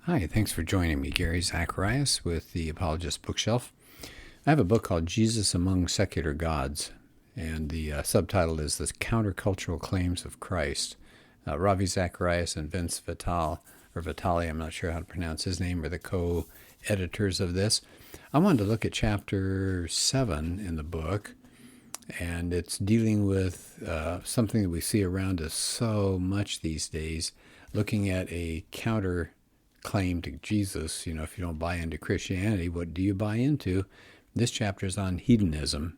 Hi, thanks for joining me. Gary Zacharias with the Apologist bookshelf. I have a book called Jesus Among Secular Gods, and the subtitle is The Countercultural Claims of Christ. Ravi Zacharias and Vince Vitale, or Vitale, I'm not sure how to pronounce his name, are the co-editors of this. I wanted to look at chapter 7 in the book, and it's dealing with something that we see around us so much these days, looking at a counter claim to Jesus. If you don't buy into Christianity, what do you buy into? This chapter is on hedonism,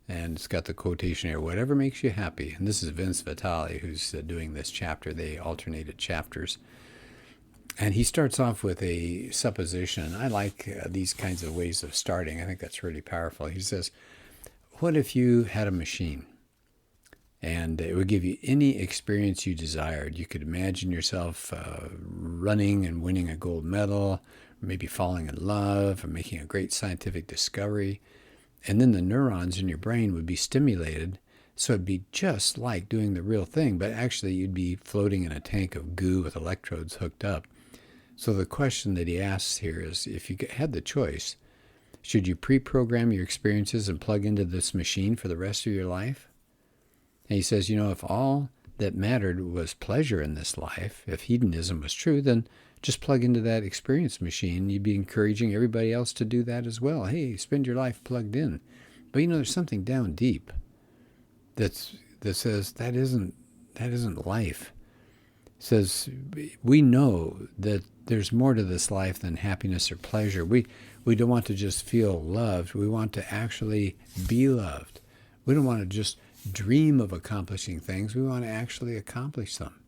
and it's got the quotation here, whatever makes you happy. And this is Vince Vitale who's doing this chapter. They alternated chapters. And he starts off with a supposition. I like these kinds of ways of starting. I think that's really powerful. He says, what if you had a machine and it would give you any experience you desired? You could imagine yourself running and winning a gold medal, or maybe falling in love, or making a great scientific discovery. And then the neurons in your brain would be stimulated, so it'd be just like doing the real thing, but actually you'd be floating in a tank of goo with electrodes hooked up. So the question that he asks here is, if you had the choice, should you pre-program your experiences and plug into this machine for the rest of your life? And he says, if all that mattered was pleasure in this life, if hedonism was true, then just plug into that experience machine. You'd be encouraging everybody else to do that as well. Hey, spend your life plugged in. But there's something down deep that says that isn't life. It says we know that there's more to this life than happiness or pleasure. We don't want to just feel loved. We want to actually be loved. We don't want to just dream of accomplishing things. We want to actually accomplish them.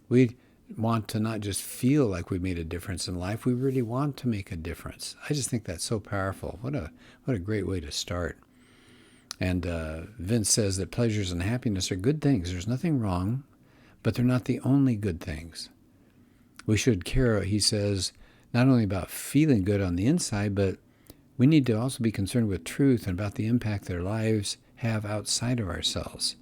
We want to not just feel like we made a difference in life. We really want to make a difference. I just think that's so powerful. What a great way to start. And Vince says that pleasures and happiness are good things. There's nothing wrong, but they're not the only good things. We should care, he says, not only about feeling good on the inside, but we need to also be concerned with truth and about the impact their lives have outside of ourselves.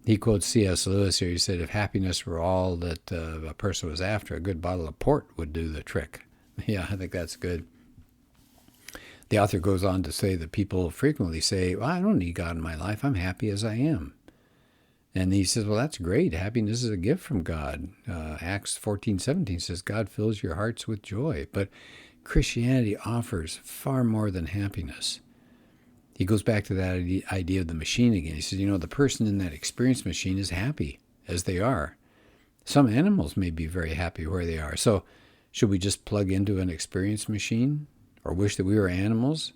He quotes C.S. Lewis here. He said, if happiness were all that a person was after, a good bottle of port would do the trick. Yeah, I think that's good. The author goes on to say that people frequently say, well, I don't need God in my life. I'm happy as I am. And he says, well, that's great. Happiness is a gift from God. Acts 14:17 says, God fills your hearts with joy. But Christianity offers far more than happiness. He goes back to that idea of the machine again. He says, the person in that experience machine is happy as they are. Some animals may be very happy where they are. So should we just plug into an experience machine or wish that we were animals?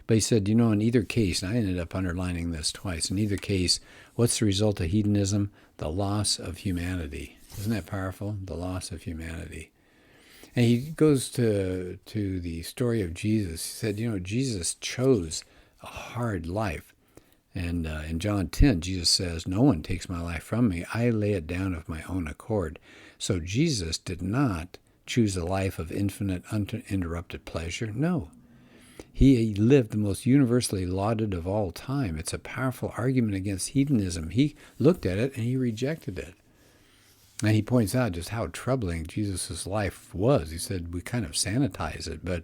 But he said, in either case, and I ended up underlining this twice, in either case, what's the result of hedonism? The loss of humanity. Isn't that powerful? The loss of humanity. And he goes to the story of Jesus. He said, Jesus chose a hard life. And in John 10, Jesus says, no one takes my life from me. I lay it down of my own accord. So Jesus did not choose a life of infinite, uninterrupted pleasure. No. He lived the most universally lauded of all time. It's a powerful argument against hedonism. He looked at it and he rejected it. And he points out just how troubling Jesus' life was. He said we kind of sanitize it, but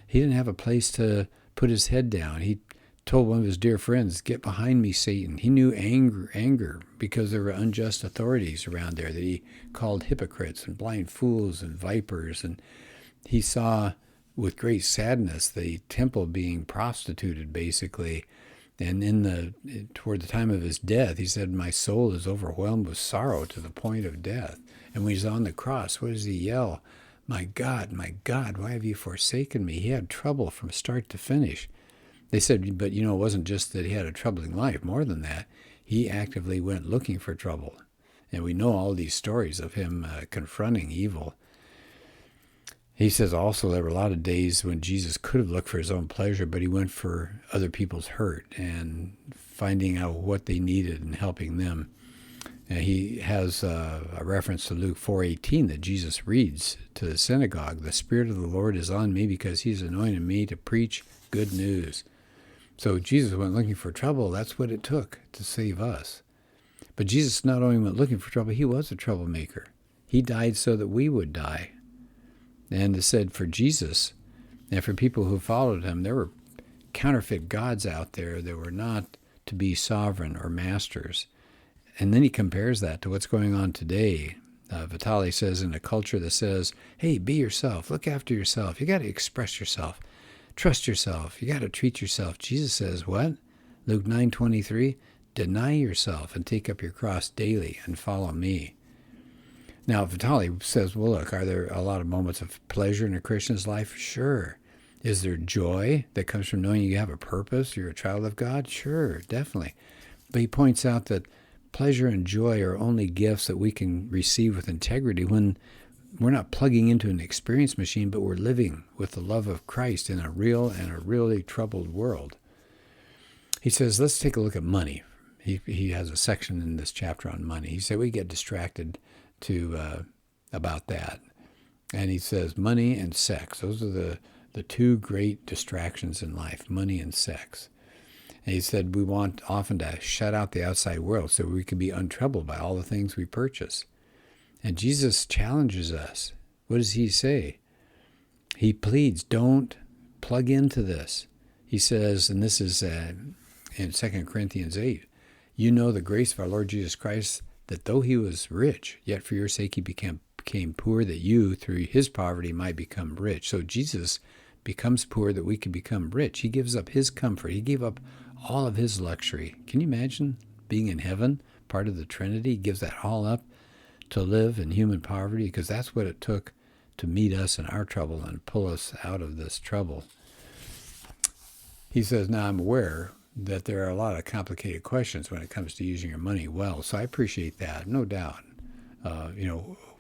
he didn't have a place to put his head down. He told one of his dear friends, get behind me, Satan. He knew anger because there were unjust authorities around there that he called hypocrites and blind fools and vipers. And he saw with great sadness the temple being prostituted, basically. And toward the time of his death, he said, my soul is overwhelmed with sorrow to the point of death. And when he's on the cross, what does he yell? My God, why have you forsaken me? He had trouble from start to finish. They said, but it wasn't just that he had a troubling life. More than that, he actively went looking for trouble. And we know all these stories of him confronting evil. He says also there were a lot of days when Jesus could have looked for his own pleasure, but he went for other people's hurt and finding out what they needed and helping them. And he has a reference to Luke 4:18 that Jesus reads to the synagogue. The Spirit of the Lord is on me because he's anointed me to preach good news. So Jesus went looking for trouble. That's what it took to save us. But Jesus not only went looking for trouble, he was a troublemaker. He died so that we would die. And it said for Jesus and for people who followed him, there were counterfeit gods out there that were not to be sovereign or masters. And then he compares that to what's going on today. Vitale says in a culture that says, hey, be yourself, look after yourself, you got to express yourself, trust yourself, you got to treat yourself. Jesus says what? Luke 9:23, deny yourself and take up your cross daily and follow me. Now, Vitale says, well, look, are there a lot of moments of pleasure in a Christian's life? Sure. Is there joy that comes from knowing you have a purpose, you're a child of God? Sure, definitely. But he points out that pleasure and joy are only gifts that we can receive with integrity when we're not plugging into an experience machine, but we're living with the love of Christ in a real and a really troubled world. He says, let's take a look at money. He has a section in this chapter on money. He said we get distracted about that. And he says money and sex, those are the two great distractions in life, money and sex. And he said we want often to shut out the outside world so we can be untroubled by all the things we purchase. And Jesus challenges us. What does he say? He pleads, don't plug into this. He says, and this is in 2 Corinthians 8, you know the grace of our Lord Jesus Christ, that though he was rich, yet for your sake he became poor, that you, through his poverty, might become rich. So Jesus becomes poor that we can become rich. He gives up his comfort. He gave up all of his luxury. Can you imagine being in heaven, part of the Trinity? He gives that all up to live in human poverty, because that's what it took to meet us in our trouble and pull us out of this trouble. He says, now I'm aware that there are a lot of complicated questions when it comes to using your money well, so I appreciate that, no doubt.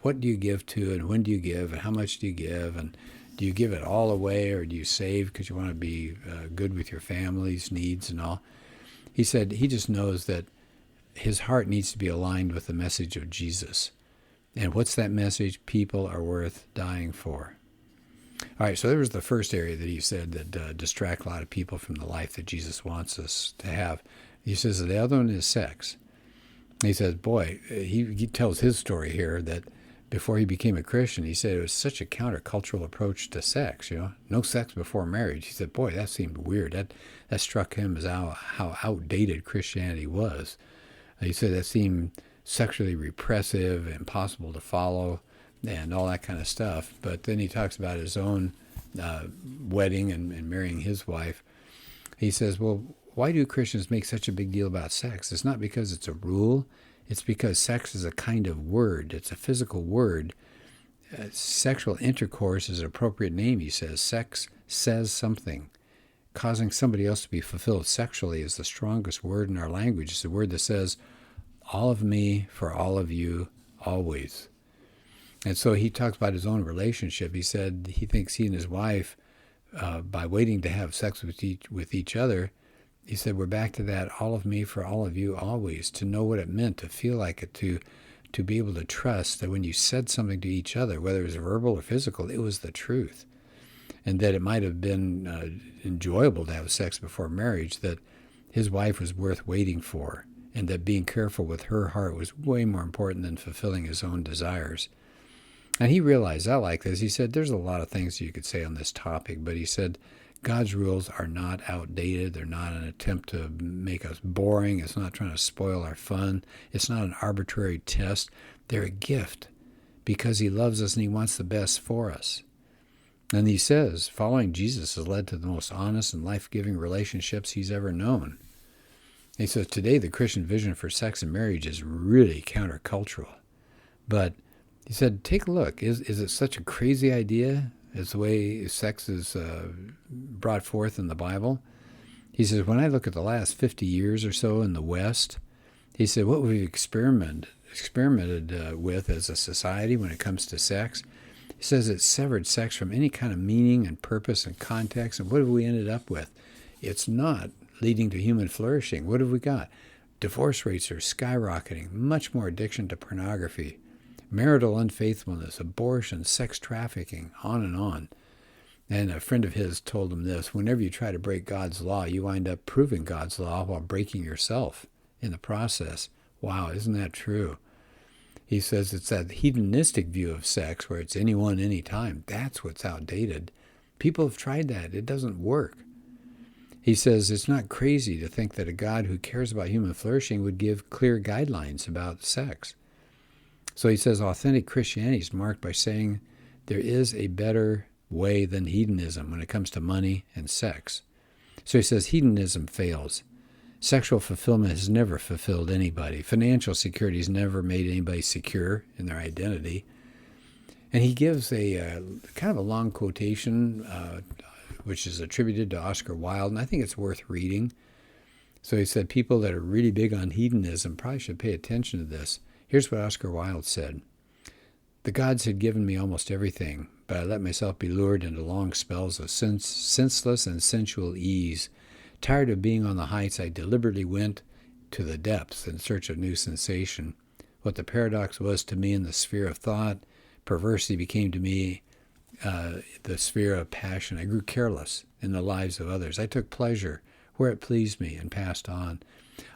What do you give to, and when do you give, and how much do you give, and do you give it all away, or do you save because you want to be good with your family's needs and all? He said he just knows that his heart needs to be aligned with the message of Jesus. And what's that message? People are worth dying for. All right, so there was the first area that he said that distract a lot of people from the life that Jesus wants us to have. He says the other one is sex. He says, boy, he tells his story here that before he became a Christian, he said it was such a countercultural approach to sex, no sex before marriage. He said, boy, that seemed weird. That struck him as how outdated Christianity was. He said that seemed sexually repressive, impossible to follow, and all that kind of stuff. But then he talks about his own wedding and marrying his wife. He says, well, why do Christians make such a big deal about sex? It's not because it's a rule. It's because sex is a kind of word. It's a physical word. Sexual intercourse is an appropriate name, he says. Sex says something. Causing somebody else to be fulfilled sexually is the strongest word in our language. It's the word that says, all of me for all of you, always. And so he talks about his own relationship. He said he thinks he and his wife, by waiting to have sex with each other, he said, we're back to that, all of me for all of you, always, to know what it meant, to feel like it, to be able to trust that when you said something to each other, whether it was verbal or physical, it was the truth. And that it might have been enjoyable to have sex before marriage, that his wife was worth waiting for, and that being careful with her heart was way more important than fulfilling his own desires. And he realized, I like this, he said, there's a lot of things you could say on this topic, but he said, God's rules are not outdated. They're not an attempt to make us boring. It's not trying to spoil our fun. It's not an arbitrary test. They're a gift because he loves us and he wants the best for us. And he says, following Jesus has led to the most honest and life-giving relationships he's ever known. He says, today the Christian vision for sex and marriage is really countercultural. But he said, take a look. Is it such a crazy idea as the way sex is brought forth in the Bible? He says, when I look at the last 50 years or so in the West, he said, what we've experimented with as a society when it comes to sex, he says it's severed sex from any kind of meaning and purpose and context. And what have we ended up with? It's not leading to human flourishing. What have we got? Divorce rates are skyrocketing, much more addiction to pornography, marital unfaithfulness, abortion, sex trafficking, on and on. And a friend of his told him this, whenever you try to break God's law, you wind up proving God's law while breaking yourself in the process. Wow, isn't that true? He says it's that hedonistic view of sex where it's anyone, anytime. That's what's outdated. People have tried that. It doesn't work. He says it's not crazy to think that a God who cares about human flourishing would give clear guidelines about sex. So he says authentic Christianity is marked by saying there is a better way than hedonism when it comes to money and sex. So he says hedonism fails. Sexual fulfillment has never fulfilled anybody. Financial security has never made anybody secure in their identity. And he gives a kind of a long quotation, which is attributed to Oscar Wilde, and I think it's worth reading. So he said people that are really big on hedonism probably should pay attention to this. Here's what Oscar Wilde said. The gods had given me almost everything, but I let myself be lured into long spells of senseless and sensual ease. Tired of being on the heights, I deliberately went to the depths in search of new sensation. What the paradox was to me in the sphere of thought, perversity became to me the sphere of passion. I grew careless in the lives of others. I took pleasure where it pleased me and passed on.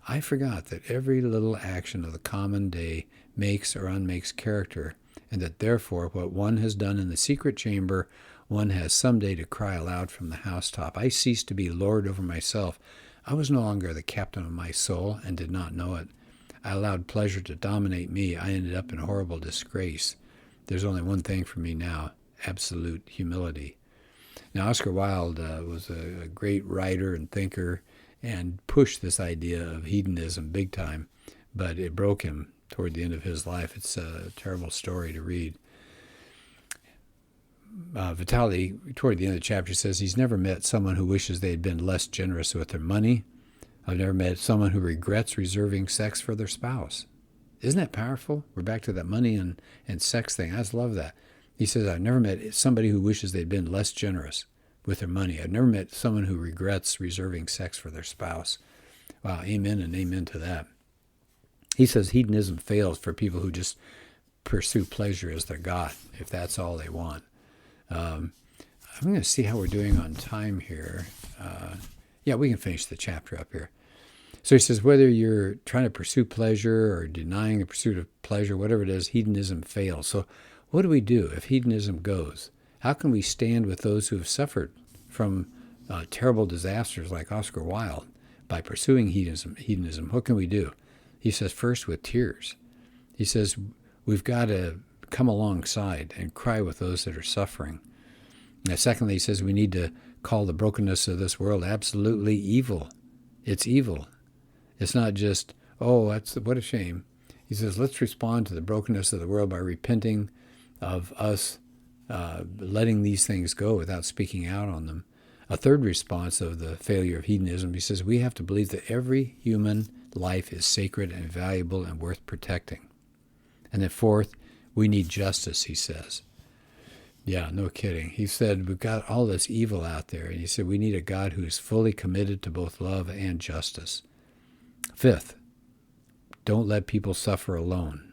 I forgot that every little action of the common day makes or unmakes character, and that therefore what one has done in the secret chamber, one has some day to cry aloud from the housetop. I ceased to be lord over myself. I was no longer the captain of my soul and did not know it. I allowed pleasure to dominate me. I ended up in horrible disgrace. There's only one thing for me now, absolute humility. Now, Oscar Wilde was a great writer and thinker and pushed this idea of hedonism big time, but it broke him toward the end of his life. It's a terrible story to read. Vitale, toward the end of the chapter, says he's never met someone who wishes they had been less generous with their money. I've never met someone who regrets reserving sex for their spouse. Isn't that powerful? We're back to that money and sex thing. I just love that. He says, I've never met somebody who wishes they'd been less generous with their money. I've never met someone who regrets reserving sex for their spouse. Wow, amen and amen to that. He says hedonism fails for people who just pursue pleasure as their God, if that's all they want. I'm going to see how we're doing on time here. Yeah, we can finish the chapter up here. So he says, whether you're trying to pursue pleasure or denying the pursuit of pleasure, whatever it is, hedonism fails. So what do we do if hedonism goes? How can we stand with those who have suffered from terrible disasters like Oscar Wilde by pursuing hedonism? What can we do? He says, first, with tears. He says, we've got to come alongside and cry with those that are suffering. And secondly, he says we need to call the brokenness of this world absolutely evil. It's evil. It's not just, oh, what a shame. He says, let's respond to the brokenness of the world by repenting of us letting these things go without speaking out on them. A third response of the failure of hedonism, he says, we have to believe that every human life is sacred and valuable and worth protecting. And then fourth, we need justice, he says. Yeah, no kidding. He said, we've got all this evil out there. And he said, we need a God who is fully committed to both love and justice. Fifth, don't let people suffer alone.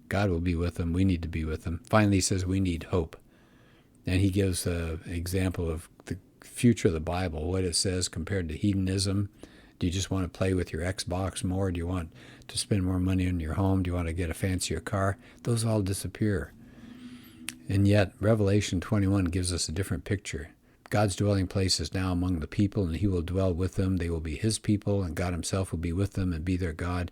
God will be with them. We need to be with them. Finally, he says we need hope. And he gives an example of the future of the Bible, what it says compared to hedonism. Do you just want to play with your Xbox more? Do you want to spend more money on your home? Do you want to get a fancier car? Those all disappear. And yet, Revelation 21 gives us a different picture. God's dwelling place is now among the people, and he will dwell with them. They will be his people, and God himself will be with them and be their God.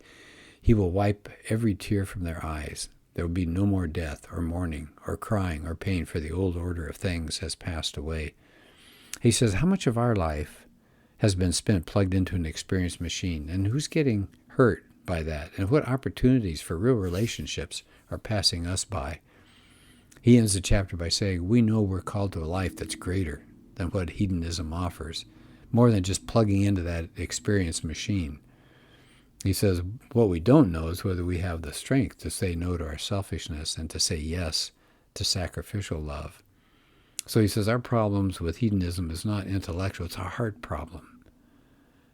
He will wipe every tear from their eyes. There will be no more death or mourning or crying or pain, for the old order of things has passed away. He says, how much of our life has been spent plugged into an experience machine? And who's getting hurt by that? And what opportunities for real relationships are passing us by? He ends the chapter by saying, we know we're called to a life that's greater than what hedonism offers, more than just plugging into that experience machine. He says, what we don't know is whether we have the strength to say no to our selfishness and to say yes to sacrificial love. So he says, our problems with hedonism is not intellectual, it's a heart problem.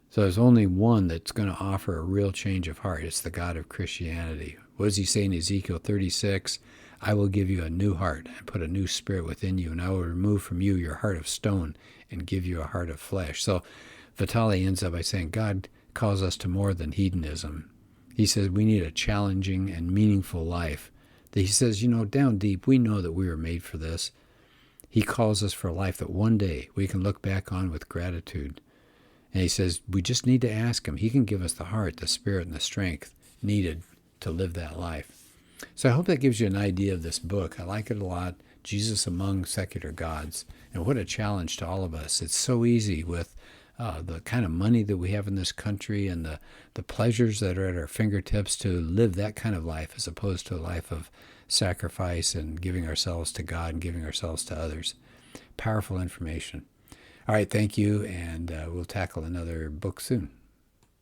So there's only one that's going to offer a real change of heart. It's the God of Christianity. What does he say in Ezekiel 36? I will give you a new heart and put a new spirit within you, and I will remove from you your heart of stone and give you a heart of flesh. So Vitale ends up by saying God calls us to more than hedonism. He says we need a challenging and meaningful life. He says, down deep, we know that we were made for this. He calls us for a life that one day we can look back on with gratitude. And he says we just need to ask him. He can give us the heart, the spirit, and the strength needed to live that life. So I hope that gives you an idea of this book. I like it a lot, Jesus Among Secular Gods. And what a challenge to all of us. It's so easy with the kind of money that we have in this country and the pleasures that are at our fingertips to live that kind of life as opposed to a life of sacrifice and giving ourselves to God and giving ourselves to others. Powerful information. All right, thank you, and we'll tackle another book soon.